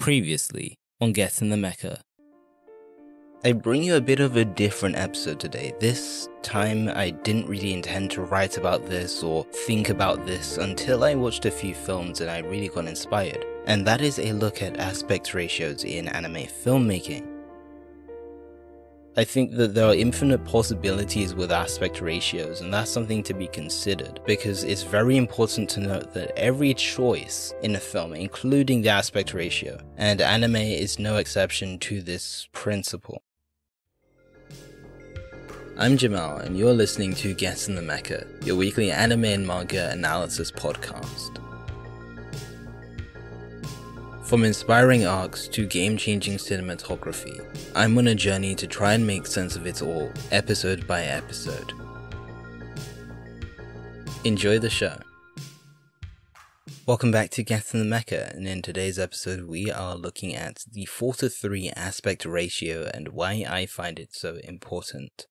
Previously on Get In The Mecha. I bring you a bit of a different episode today. This time I didn't really intend to write about this or think about this until I watched a few films and I really got inspired. And that is a look at aspect ratios in anime filmmaking. I think that there are infinite possibilities with aspect ratios, and that's something to be considered, because it's very important to note that every choice in a film, including the aspect ratio, and anime is no exception to this principle. I'm Jamal, and you're listening to Get In The Mecha, your weekly anime and manga analysis podcast. From inspiring arcs to game-changing cinematography, I'm on a journey to try and make sense of it all, episode by episode. Enjoy the show. Welcome back to Get In The Mecha, and in today's episode we are looking at the 4:3 aspect ratio and why I find it so important.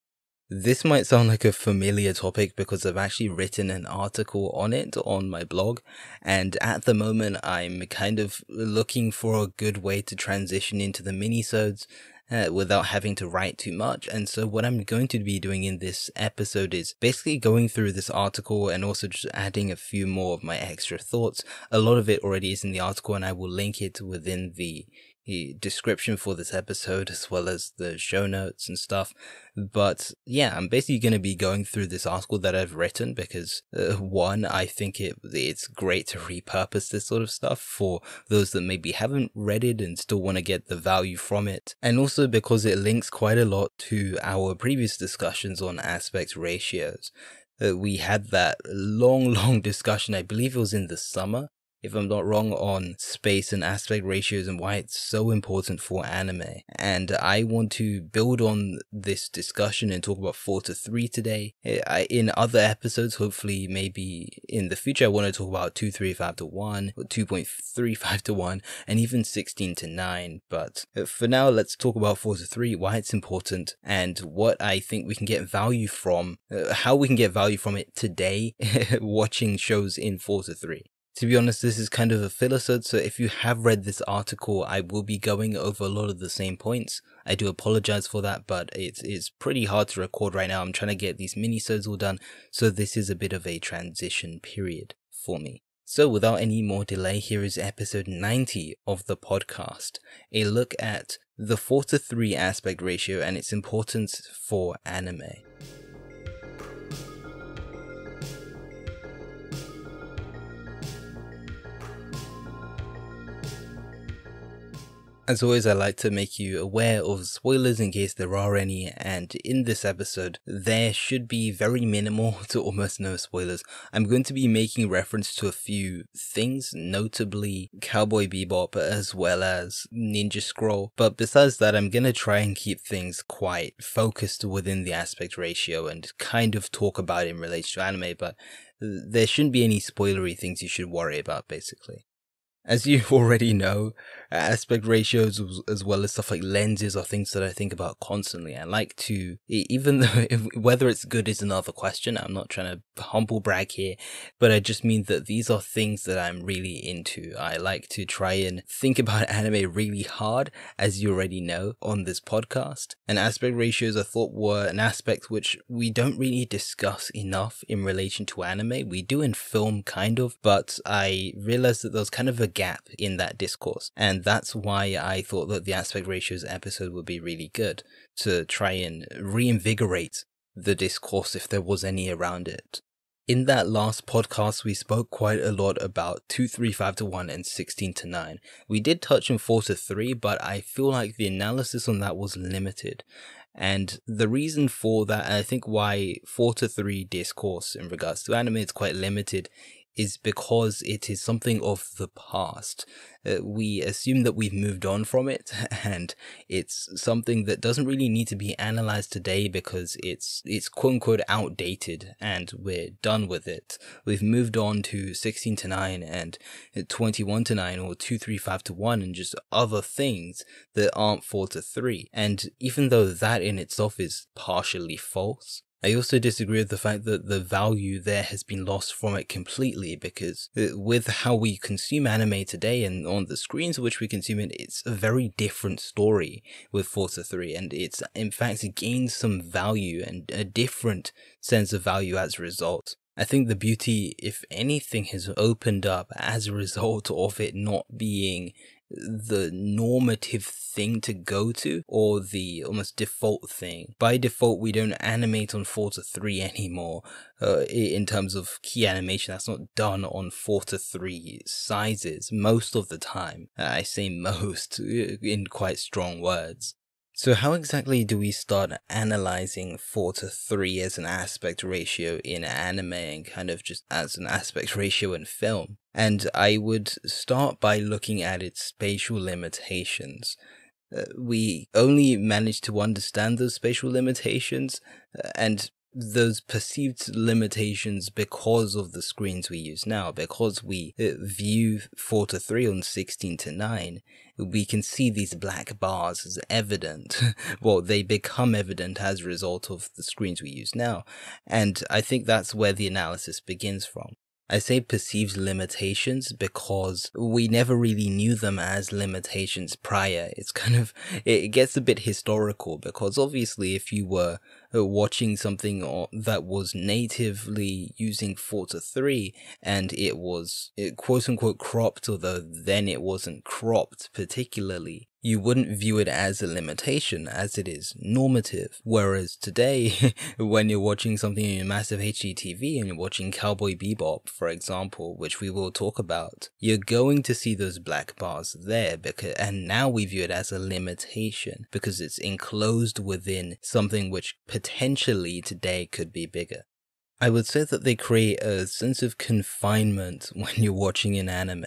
This might sound like a familiar topic because I've actually written an article on it on my blog, and at the moment I'm kind of looking for a good way to transition into the minisodes without having to write too much. And so what I'm going to be doing in this episode is basically going through this article and also just adding a few more of my extra thoughts. A lot of it already is in the article, and I will link it within the description for this episode as well as the show notes and stuff. But yeah, I'm basically going to be going through this article that I've written because one, I think it's great to repurpose this sort of stuff for those that maybe haven't read it and still want to get the value from it, and also because it links quite a lot to our previous discussions on aspect ratios. We had that long discussion, I believe it was in the summer, if I'm not wrong, on space and aspect ratios and why it's so important for anime. And I want to build on this discussion and talk about 4:3 today. In other episodes, hopefully maybe in the future, I want to talk about 2:35:1, 2.35:1, and even 16:9. But for now, let's talk about 4:3, why it's important, and what I think we can get value from, how we can get value from it today, watching shows in 4:3. To be honest, this is kind of a filler-sode, so if you have read this article, I will be going over a lot of the same points. I do apologize for that, but it's pretty hard to record right now. I'm trying to get these minisodes all done, so this is a bit of a transition period for me. So without any more delay, here is episode 90 of the podcast, a look at the 4:3 aspect ratio and its importance for anime. As always, I like to make you aware of spoilers in case there are any, and in this episode, there should be very minimal to almost no spoilers. I'm going to be making reference to a few things, notably Cowboy Bebop as well as Ninja Scroll, but besides that, I'm going to try and keep things quite focused within the aspect ratio and kind of talk about it in relation to anime, but there shouldn't be any spoilery things you should worry about, basically. As you already know, aspect ratios as well as stuff like lenses are things that I think about constantly. I like to, even though whether it's good is another question, I'm not trying to humble brag here, but I just mean that these are things that I'm really into. I like to try and think about anime really hard, as you already know, on this podcast. And aspect ratios I thought were an aspect which we don't really discuss enough in relation to anime. We do in film, kind of, but I realized that there was kind of a gap in that discourse, and that's why I thought that the aspect ratios episode would be really good to try and reinvigorate the discourse if there was any around it. In that last podcast, we spoke quite a lot about 2:35:1 and 16:9. We did touch on 4:3, but I feel like the analysis on that was limited. And the reason for that, and I think why 4:3 discourse in regards to anime is quite limited, is because it is something of the past. We assume that we've moved on from it, and it's something that doesn't really need to be analyzed today because it's quote-unquote outdated, and we're done with it. We've moved on to 16:9 and 21:9 or 2:35:1 and just other things that aren't 4:3. And even though that in itself is partially false, I also disagree with the fact that the value there has been lost from it completely, because with how we consume anime today and on the screens which we consume it, it's a very different story with Forza 3, and it's in fact gained some value and a different sense of value as a result. I think the beauty, if anything, has opened up as a result of it not being the normative thing to go to, or the almost default thing. By default, we don't animate on Forza 3 anymore. In terms of key animation, that's not done on Forza 3 sizes most of the time. I say most in quite strong words. So how exactly do we start analyzing 4:3 as an aspect ratio in anime and kind of just as an aspect ratio in film? And I would start by looking at its spatial limitations. We only manage to understand those spatial limitations and those perceived limitations because of the screens we use now. Because we view 4:3 on 16:9, we can see these black bars as evident. Well, they become evident as a result of the screens we use now. And I think that's where the analysis begins from. I say perceived limitations because we never really knew them as limitations prior. It gets a bit historical, because obviously if you were watching something that was natively using 4:3 and it was quote unquote cropped, although then it wasn't cropped particularly, you wouldn't view it as a limitation, as it is normative. Whereas today, when you're watching something in a massive HD TV and you're watching Cowboy Bebop, for example, which we will talk about, you're going to see those black bars there, and now we view it as a limitation because it's enclosed within something which potentially today could be bigger. I would say that they create a sense of confinement when you're watching an anime.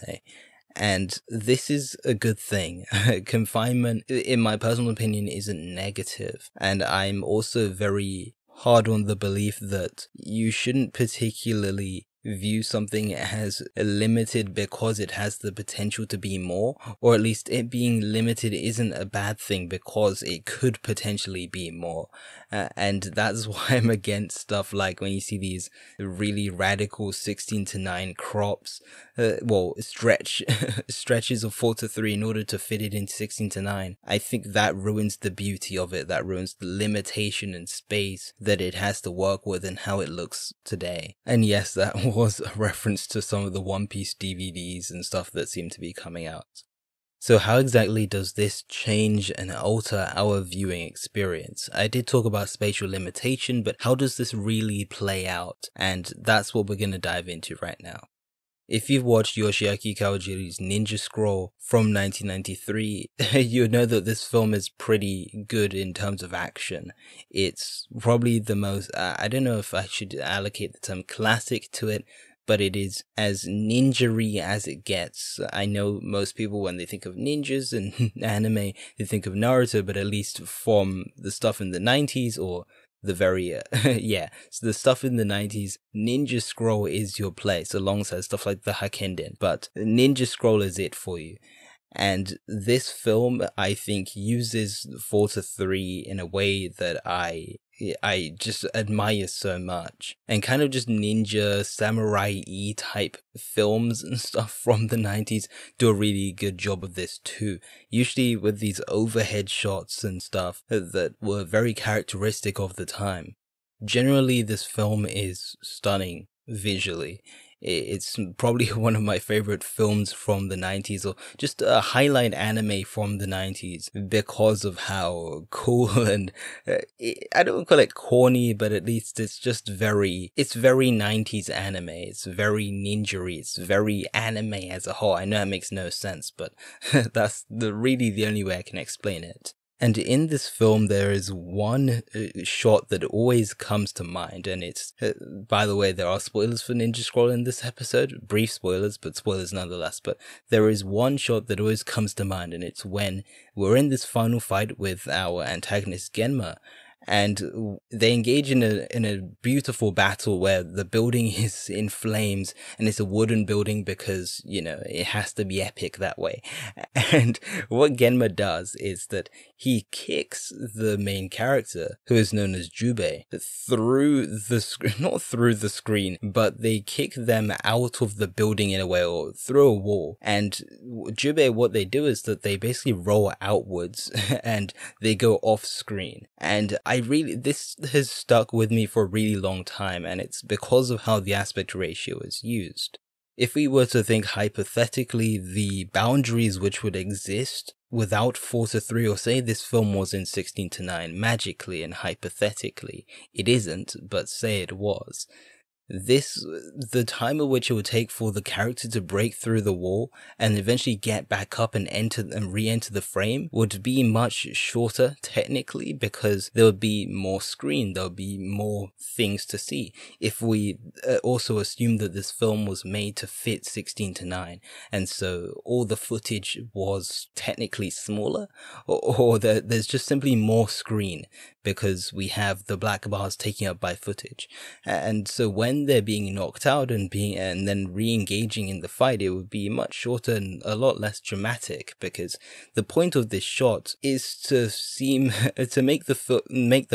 And this is a good thing. Confinement, in my personal opinion, isn't negative. And I'm also very hard on the belief that you shouldn't particularly view something as limited because it has the potential to be more, or at least it being limited isn't a bad thing because it could potentially be more. And that's why I'm against stuff like when you see these really radical 16:9 crops, stretches of 4:3 in order to fit it into 16:9. I think that ruins the beauty of it, that ruins the limitation and space that it has to work with and how it looks today. And yes, that was a reference to some of the One Piece DVDs and stuff that seem to be coming out. So how exactly does this change and alter our viewing experience? I did talk about spatial limitation, but how does this really play out? And that's what we're going to dive into right now. If you've watched Yoshiaki Kawajiri's Ninja Scroll from 1993, you know that this film is pretty good in terms of action. It's probably the most, I don't know if I should allocate the term classic to it, but it is as ninja-y as it gets. I know most people, when they think of ninjas and anime, they think of Naruto, but at least from the stuff in the 90s, or the very, so the stuff in the 90s, Ninja Scroll is your place, alongside stuff like the Hakenden, but Ninja Scroll is it for you. And this film, I think, uses 4:3 in a way that I just admire so much. And kind of just ninja, samurai-y type films and stuff from the 90s do a really good job of this too. Usually with these overhead shots and stuff that were very characteristic of the time. Generally, this film is stunning visually. It's probably one of my favorite films from the 90s, or just a highlight anime from the 90s, because of how cool and, I don't call it corny, but at least it's very 90s anime. It's very ninja-y. It's very anime as a whole. I know it makes no sense, but that's really the only way I can explain it. And in this film, there is one shot that always comes to mind, and it's, by the way, there are spoilers for Ninja Scroll in this episode, brief spoilers, but spoilers nonetheless, but there is one shot that always comes to mind, and it's when we're in this final fight with our antagonist Genma, and they engage in a beautiful battle where the building is in flames, and it's a wooden building because, you know, it has to be epic that way. And what Genma does is that he kicks the main character, who is known as Jubei, through the screen, not through the screen, but they kick them out of the building in a way, or through a wall. And Jubei, what they do is that they basically roll outwards and they go off screen. And this has stuck with me for a really long time, and it's because of how the aspect ratio is used. If we were to think hypothetically, the boundaries which would exist without 4:3, or say this film was in 16:9 magically and hypothetically, it isn't, but say it was. The time at which it would take for the character to break through the wall and eventually get back up and re-enter the frame would be much shorter technically, because there would be more screen, there would be more things to see. If we also assume that this film was made to fit 16:9, and so all the footage was technically smaller, or there's just simply more screen because we have the black bars taken up by footage. And so when they're being knocked out and then re-engaging in the fight, it would be much shorter and a lot less dramatic, because the point of this shot is to make the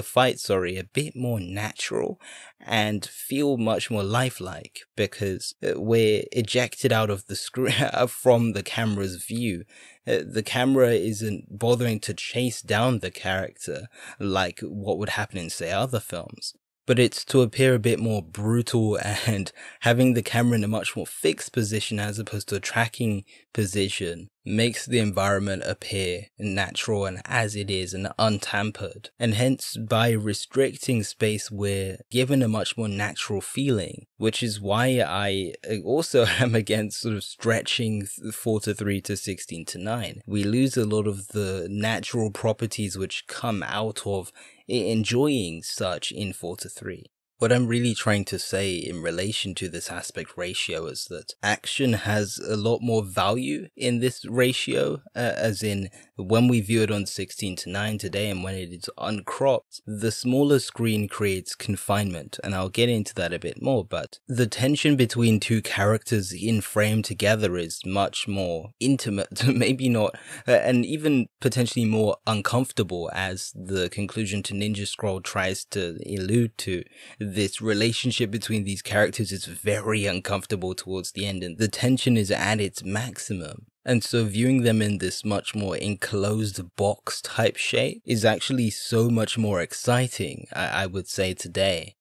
fight a bit more natural and feel much more lifelike, because we're ejected out of the screen from the camera's view. The camera isn't bothering to chase down the character like what would happen in, say, other films, but it's to appear a bit more brutal, and having the camera in a much more fixed position as opposed to a tracking position makes the environment appear natural and as it is and untampered. And hence, by restricting space, we're given a much more natural feeling, which is why I also am against sort of stretching 4:3 to 16:9. We lose a lot of the natural properties which come out of enjoying such in 4:3. What I'm really trying to say in relation to this aspect ratio is that action has a lot more value in this ratio, as in when we view it on 16:9 today and when it is uncropped, the smaller screen creates confinement, and I'll get into that a bit more, but the tension between two characters in frame together is much more intimate, maybe not, and even potentially more uncomfortable, as the conclusion to Ninja Scroll tries to allude to. This relationship between these characters is very uncomfortable towards the end, and the tension is at its maximum. And so viewing them in this much more enclosed box type shape is actually so much more exciting, I would say, today.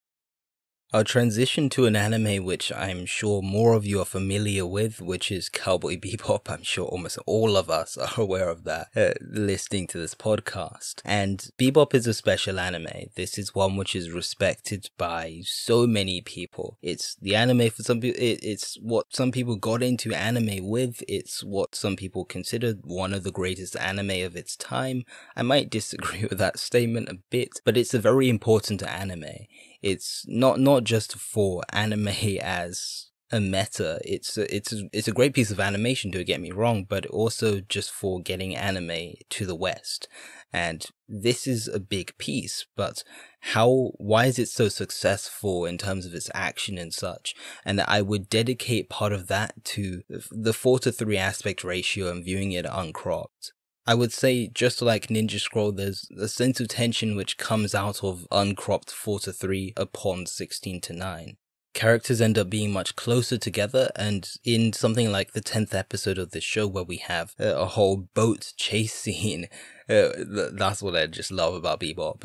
I'll transition to an anime which I'm sure more of you are familiar with, which is Cowboy Bebop. I'm sure almost all of us are aware of that, listening to this podcast. And Bebop is a special anime. This is one which is respected by so many people. It's the anime for some people, it's what some people got into anime with, it's what some people consider one of the greatest anime of its time. I might disagree with that statement a bit, but it's a very important anime. It's not just for anime as a meta. It's a great piece of animation, don't get me wrong, but also just for getting anime to the West. And this is a big piece, but why is it so successful in terms of its action and such? And I would dedicate part of that to the 4:3 aspect ratio and viewing it uncropped. I would say, just like Ninja Scroll, there's a sense of tension which comes out of uncropped 4:3 upon 16:9. Characters end up being much closer together, and in something like the 10th episode of this show, where we have a whole boat chase scene, that's what I just love about Bebop.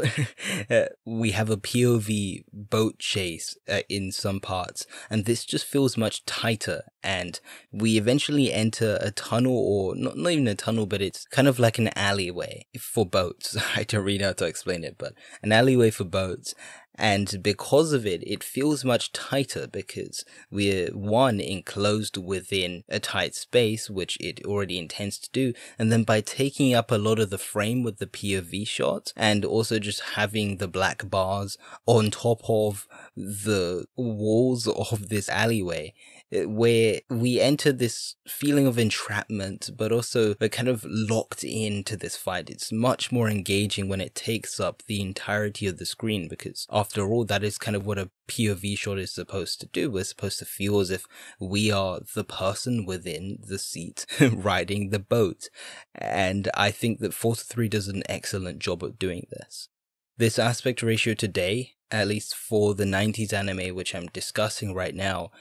We have a POV boat chase in some parts, and this just feels much tighter, and we eventually enter a tunnel, or not even a tunnel, but it's kind of like an alleyway for boats. I don't really know how to explain it, but an alleyway for boats. And because of it, it feels much tighter, because we're enclosed within a tight space, which it already intends to do. And then by taking up a lot of the frame with the POV shot, and also just having the black bars on top of the walls of this alleyway, where we enter this feeling of entrapment, but also we're kind of locked into this fight. It's much more engaging when it takes up the entirety of the screen, because after all, that is kind of what a POV shot is supposed to do. We're supposed to feel as if we are the person within the seat riding the boat. And I think that 4:3 does an excellent job of doing this. This aspect ratio today, at least for the 90s anime which I'm discussing right now,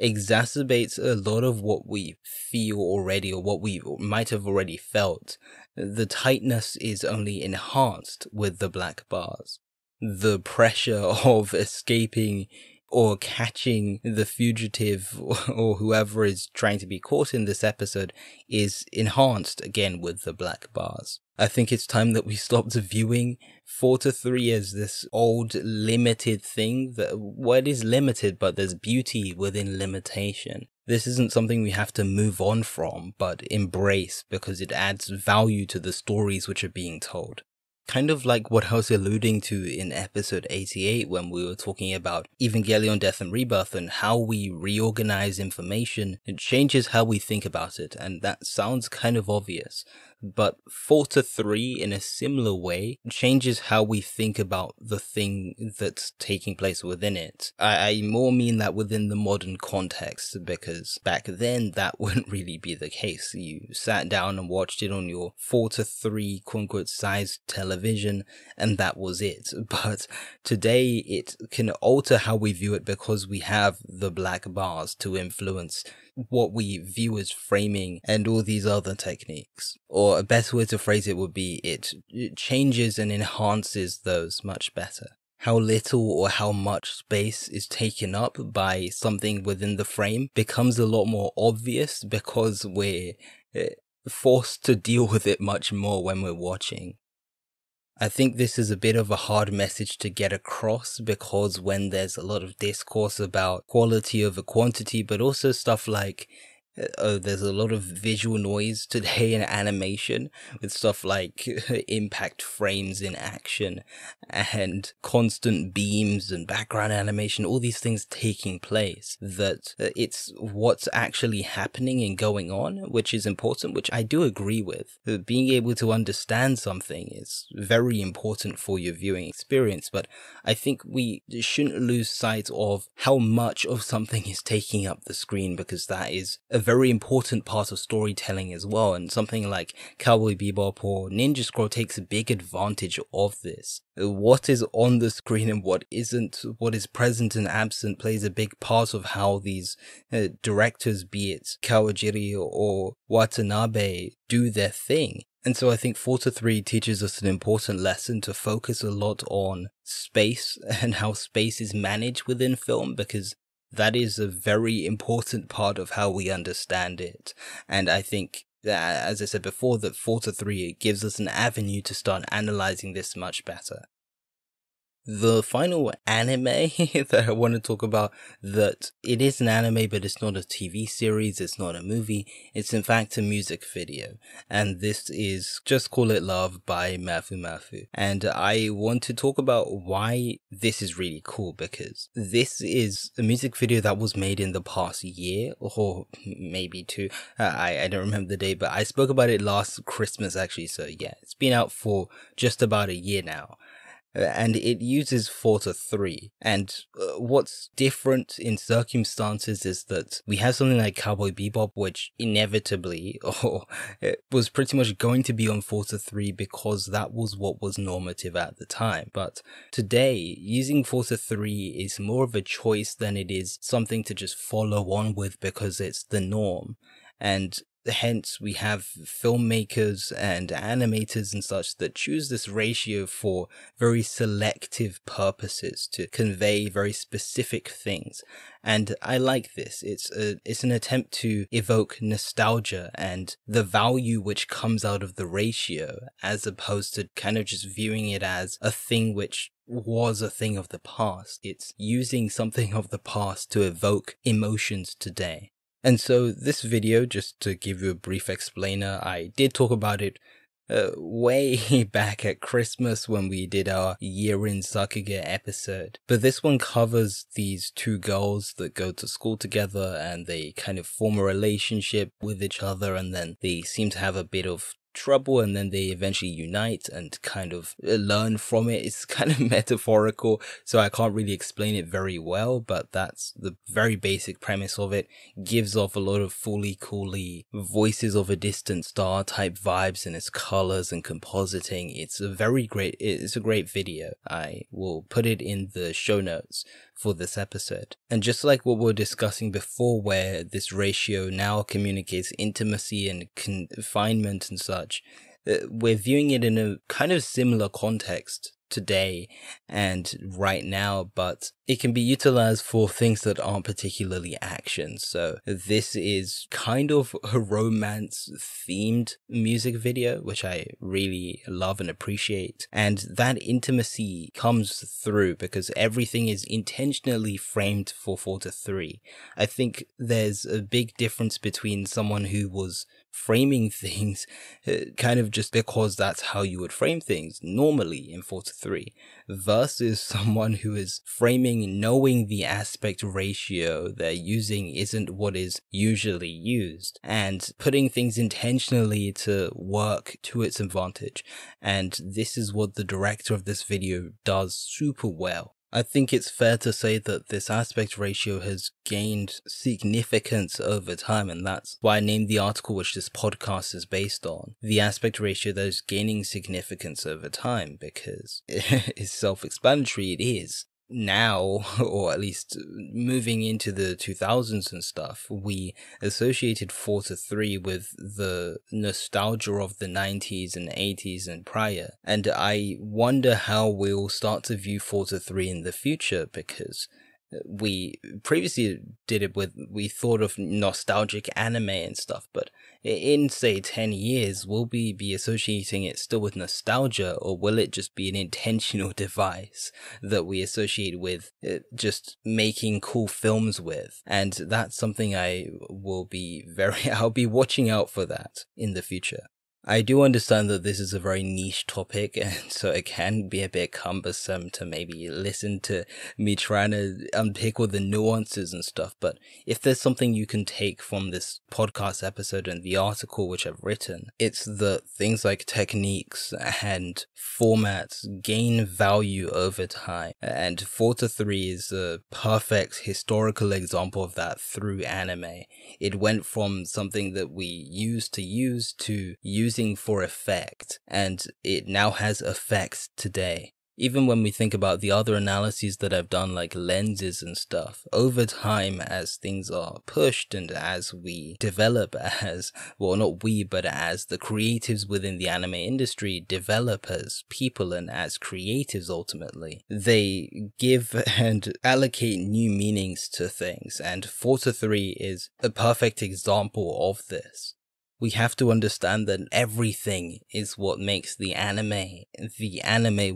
exacerbates a lot of what we feel already, or what we might have already felt. The tightness is only enhanced with the black bars. The pressure of escaping or catching the fugitive or whoever is trying to be caught in this episode is enhanced again with the black bars. I think it's time that we stopped viewing 4:3 as this old limited thing that, well, it is limited, but there's beauty within limitation. This isn't something we have to move on from, but embrace, because it adds value to the stories which are being told. Kind of like what I was alluding to in episode 88 when we were talking about Evangelion Death and Rebirth and how we reorganize information. It changes how we think about it, and that sounds kind of obvious. But 4:3 in a similar way changes how we think about the thing that's taking place within it. I more mean that within the modern context, because back then that wouldn't really be the case. You sat down and watched it on your 4:3 quote-unquote sized television and that was it. But today it can alter how we view it because we have the black bars to influence what we view as framing and all these other techniques. Or a better way to phrase it would be it changes and enhances those much better. How little or how much space is taken up by something within the frame becomes a lot more obvious because we're forced to deal with it much more when we're watching. I think this is a bit of a hard message to get across, because when there's a lot of discourse about quality over quantity, but also stuff like there's a lot of visual noise today in animation, with stuff like impact frames in action and constant beams and background animation, all these things taking place, that it's what's actually happening and going on, which is important, which I do agree with. Being able to understand something is very important for your viewing experience, but I think we shouldn't lose sight of how much of something is taking up the screen, because that is a very important part of storytelling as well, and something like Cowboy Bebop or Ninja Scroll takes a big advantage of this. What is on the screen and what isn't, what is present and absent, plays a big part of how these directors, be it Kawajiri or Watanabe, do their thing. And so I think 4:3 teaches us an important lesson to focus a lot on space and how space is managed within film, because that is a very important part of how we understand it. And I think, as I said before, that 4:3 gives us an avenue to start analyzing this much better. The final anime that I want to talk about, that it is an anime, but it's not a TV series, it's not a movie, it's in fact a music video. And this is Just Call It Love by Mafu Mafu. And I want to talk about why this is really cool, because this is a music video that was made in the past year, or maybe two. I don't remember the date, but I spoke about it last Christmas actually, so yeah, it's been out for just about a year now. And it uses 4:3. And what's different in circumstances is that we have something like Cowboy Bebop, which inevitably, or it was pretty much going to be on 4:3 because that was what was normative at the time. But today, using 4:3 is more of a choice than it is something to just follow on with because it's the norm. And hence we have filmmakers and animators and such that choose this ratio for very selective purposes to convey very specific things. And I like this. It's an attempt to evoke nostalgia and the value which comes out of the ratio, as opposed to kind of just viewing it as a thing which was a thing of the past. It's using something of the past to evoke emotions today. And so this video, just to give you a brief explainer, I did talk about it way back at Christmas when we did our year-in Sakuga episode. But this one covers these two girls that go to school together and they kind of form a relationship with each other, and then they seem to have a bit of trouble, and then they eventually unite and kind of learn from it. It's kind of metaphorical, so I can't really explain it very well, but that's the very basic premise of it. Gives off a lot of fully coolly voices of a distant star type vibes in its colors and compositing. It's a great video. I will put it in the show notes for this episode. And just like what we were discussing before, where this ratio now communicates intimacy and confinement and such, we're viewing it in a kind of similar context today and right now, but it can be utilized for things that aren't particularly action. So this is kind of a romance themed music video, which I really love and appreciate. And that intimacy comes through because everything is intentionally framed for 4:3. I think there's a big difference between someone who was framing things kind of just because that's how you would frame things normally in 4:3 versus someone who is framing knowing the aspect ratio they're using isn't what is usually used and putting things intentionally to work to its advantage. And this is what the director of this video does super well. I think it's fair to say that this aspect ratio has gained significance over time, and that's why I named the article which this podcast is based on the aspect ratio that is gaining significance over time, because it's self-explanatory. It is. Now, or at least moving into the 2000s and stuff, we associated 4:3 with the nostalgia of the 90s and 80s and prior. And I wonder how we'll start to view 4:3 in the future, because we previously we thought of nostalgic anime and stuff, but in say 10 years, will we be associating it still with nostalgia, or will it just be an intentional device that we associate with just making cool films with? And that's something I'll be watching out for that in the future. I do understand that this is a very niche topic, and so it can be a bit cumbersome to maybe listen to me trying to unpick all the nuances and stuff, but if there's something you can take from this podcast episode and the article which I've written, it's that things like techniques and formats gain value over time, and 4:3 is a perfect historical example of that through anime. It went from something that we used to using for effect, and it now has effects today. Even when we think about the other analyses that I've done, like lenses and stuff, over time, as things are pushed and as we develop as the creatives within the anime industry develop as people and as creatives ultimately, they give and allocate new meanings to things, and 4:3 is a perfect example of this. We have to understand that everything is what makes the anime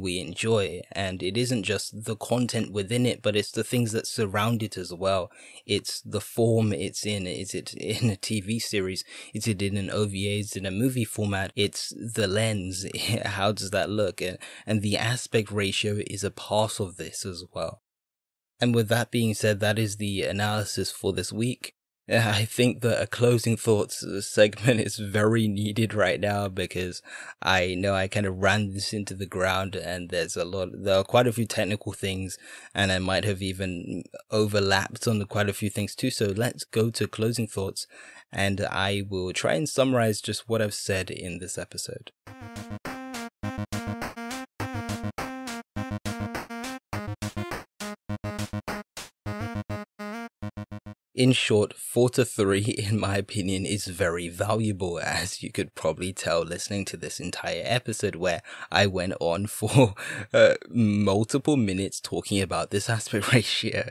we enjoy, and it isn't just the content within it, but it's the things that surround it as well. It's the form it's in. Is it in a TV series? Is it in an OVA? Is it in a movie format? It's the lens. How does that look? And the aspect ratio is a part of this as well. And with that being said, that is the analysis for this week. I think that a closing thoughts segment is very needed right now, because I know I kind of ran this into the ground and there are quite a few technical things, and I might have even overlapped on quite a few things too. So let's go to closing thoughts, and I will try and summarize just what I've said in this episode. In short, 4:3, in my opinion, is very valuable, as you could probably tell listening to this entire episode, where I went on for multiple minutes talking about this aspect ratio.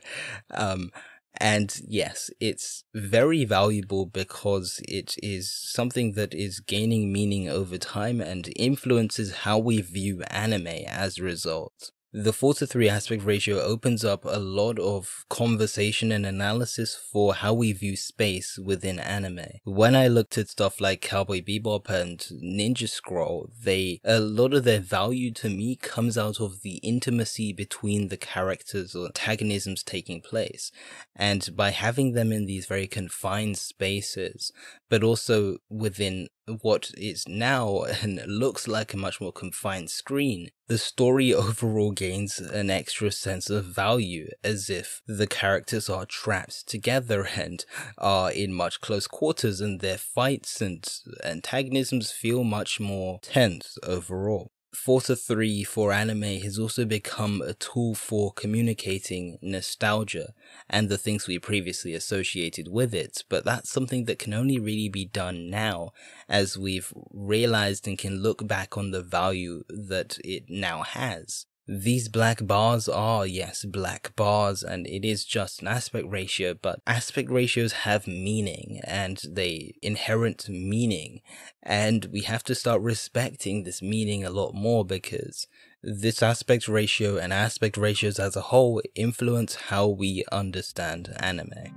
And yes, it's very valuable because it is something that is gaining meaning over time and influences how we view anime as a result. The 4:3 aspect ratio opens up a lot of conversation and analysis for how we view space within anime. When I looked at stuff like Cowboy Bebop and Ninja Scroll, a lot of their value to me comes out of the intimacy between the characters or antagonisms taking place. And by having them in these very confined spaces, but also within what is now and looks like a much more confined screen, the story overall gains an extra sense of value, as if the characters are trapped together and are in much close quarters, and their fights and antagonisms feel much more tense overall. 4:3 for anime has also become a tool for communicating nostalgia and the things we previously associated with it, but that's something that can only really be done now, as we've realized and can look back on the value that it now has. These black bars are, yes, black bars, and it is just an aspect ratio, but aspect ratios have meaning, and they inherent meaning, and we have to start respecting this meaning a lot more, because this aspect ratio and aspect ratios as a whole influence how we understand anime.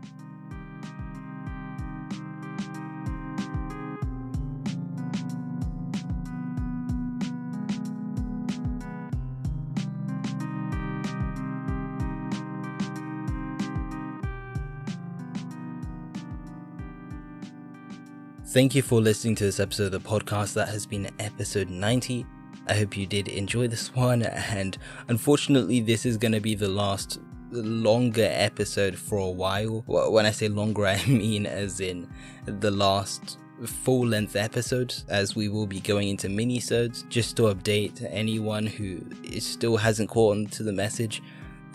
Thank you for listening to this episode of the podcast. That has been episode 90. I hope you did enjoy this one, and unfortunately this is going to be the last longer episode for a while. When I say longer, I mean as in the last full-length episode, as we will be going into minisodes. Just to update anyone who still hasn't caught on to the message,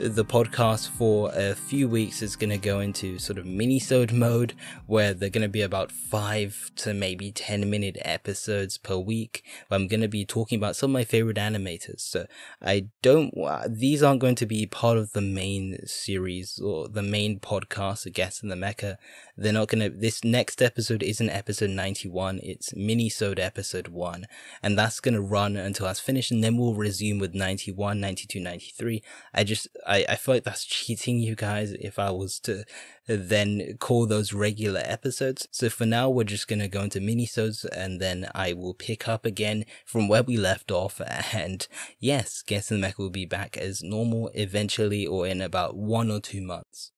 the podcast for a few weeks is going to go into sort of minisode mode, where they're going to be about 5 to maybe 10-minute episodes per week, where I'm going to be talking about some of my favorite animators. So these aren't going to be part of the main series or the main podcast, Get In The Mecha. They're not going to, this next episode isn't episode 91, it's minisode episode 1, and that's going to run until that's finished, and then we'll resume with 91, 92, 93. I feel like that's cheating you guys if I was to then call those regular episodes. So for now, we're just going to go into minisodes, and then I will pick up again from where we left off. And yes, Get In The Mecha will be back as normal eventually, or in about 1 or 2 months.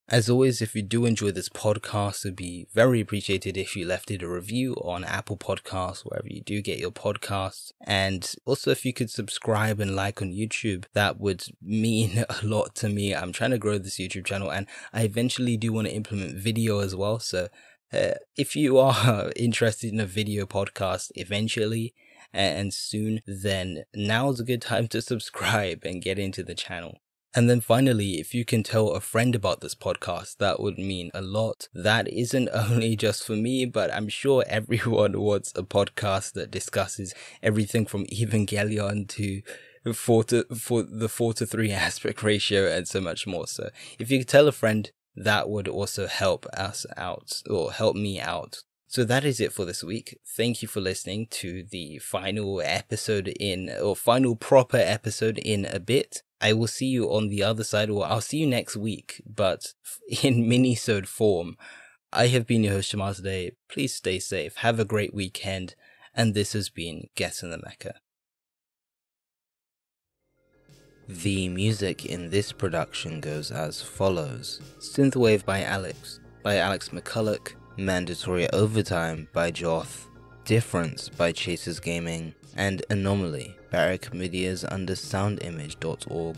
As always, if you do enjoy this podcast, it would be very appreciated if you left it a review on Apple Podcasts, wherever you do get your podcasts. And also, if you could subscribe and like on YouTube, that would mean a lot to me. I'm trying to grow this YouTube channel, and I eventually do want to implement video as well. So if you are interested in a video podcast eventually and soon, then now's a good time to subscribe and get into the channel. And then finally, if you can tell a friend about this podcast, that would mean a lot. That isn't only just for me, but I'm sure everyone wants a podcast that discusses everything from Evangelion to the 4:3 aspect ratio and so much more. So if you could tell a friend, that would also help us out, or help me out. So that is it for this week. Thank you for listening to the final proper episode in a bit. I will see you on the other side, or I'll see you next week, but in minisode form. I have been your host, Shamar, today. Please stay safe, have a great weekend, and this has been Get In The Mecha. The music in this production goes as follows: Synthwave by Alex McCulloch, Mandatory Overtime by Joth, Difference by Chasers Gaming, and Anomaly by Eric Midias under soundimage.org.